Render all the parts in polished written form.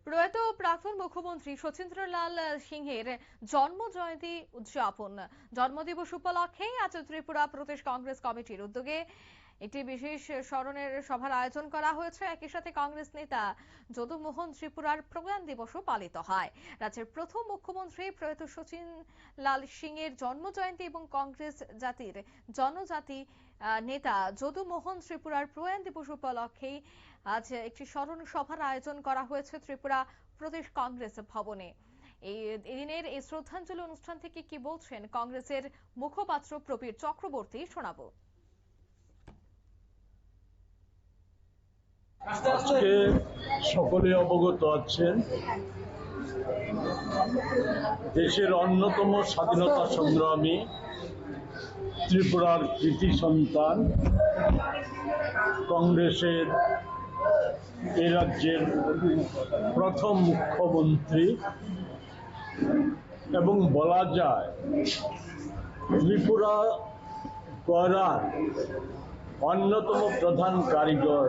প্রয়াত প্রাক্তন মুখ্যমন্ত্রী শচীন্দ্রলাল সিংহের জন্ম জয়ন্তী উদযাপন জন্মদিবস উপলক্ষে আজ ত্রিপুরা প্রদেশ কংগ্রেস কমিটির উদ্যোগে একটি বিশেষ স্মরণের সভার আয়োজন করা হয়েছে। একই সাথে কংগ্রেস নেতা যদুমোহন ত্রিপুরার প্রয়াণ দিবসও পালিত হয়। রাজ্যের প্রথম মুখ্যমন্ত্রী প্রয়াত শচীন্দ্রলাল সিংহের জন্ম জয়ন্তী এবং কংগ্রেস জাতির জনজাতি নেতা যদুমোহন ত্রিপুরার প্রয়াণ দিবস উপলক্ষে আজ একটি স্মরণ সভার আয়োজন করা হয়েছে ত্রিপুরা প্রদেশ কংগ্রেস ভবনে। এই দিনের এই শ্রদ্ধাঞ্জলি অনুষ্ঠান থেকে কি বলছেন কংগ্রেসের মুখপাত্র প্রবীর চক্রবর্তী শোনাবো। আজকে সকলে অবগত আছেন, দেশের অন্যতম স্বাধীনতা সংগ্রামী ত্রিপুরার কৃতি সন্তান, কংগ্রেসের এ রাজ্যের প্রথম মুখ্যমন্ত্রী এবং বলা যায় ত্রিপুরা গড়ার অন্যতম প্রধান কারিগর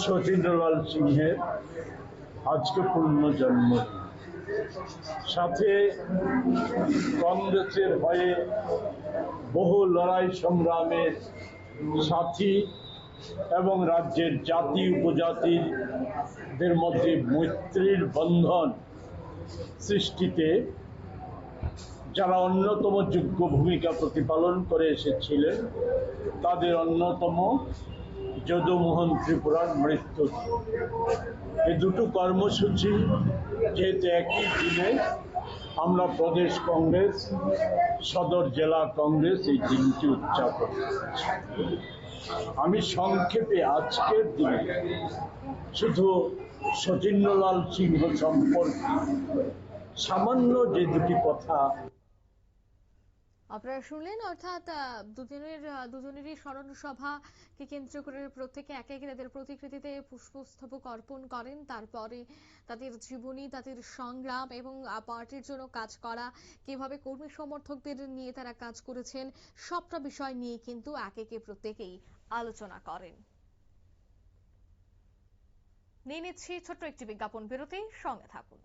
শচীন্দ্রলাল সিংহের আজকে পূর্ণ জন্মদিন। সাথে কংগ্রেসের হয়ে বহু লড়াই সংগ্রামের সাথী এবং রাজ্যের জাতি উপজাতিদের মধ্যে মৈত্রীর বন্ধন সৃষ্টিতে যারা অন্যতম যোগ্য ভূমিকা প্রতিপালন করে এসেছিলেন, তাদের অন্যতম যদুমোহন ত্রিপুরার মৃত্যু। এই দুটো কর্মসূচি যেহেতু একই দিনে, আমরা প্রদেশ কংগ্রেস, সদর জেলা কংগ্রেস এই দিনটি উদযাপন করছি। আমি সংক্ষেপে আজকের দিনে শুধু শচীন্দ্রলাল সিংহ সম্পর্কে সামান্য যে দুটি কথা আপনারা শুনলেন, অর্থাৎ দুজনেরই স্মরণ সভাকে কেন্দ্র করে প্রত্যেকে একে একে তাদের প্রতিকৃতিতে পুষ্পস্তবক অর্পণ করেন। তারপরে তাদের জীবনী, তাদের সংগ্রাম এবং পার্টির জন্য কাজ করা, কিভাবে কর্মী সমর্থকদের নিয়ে তারা কাজ করেছেন, সবটা বিষয় নিয়ে কিন্তু একে একে প্রত্যেকেই আলোচনা করেন। নিয়ে নিচ্ছি ছোট্ট একটি বিজ্ঞাপন বিরতি, সঙ্গে থাকুন।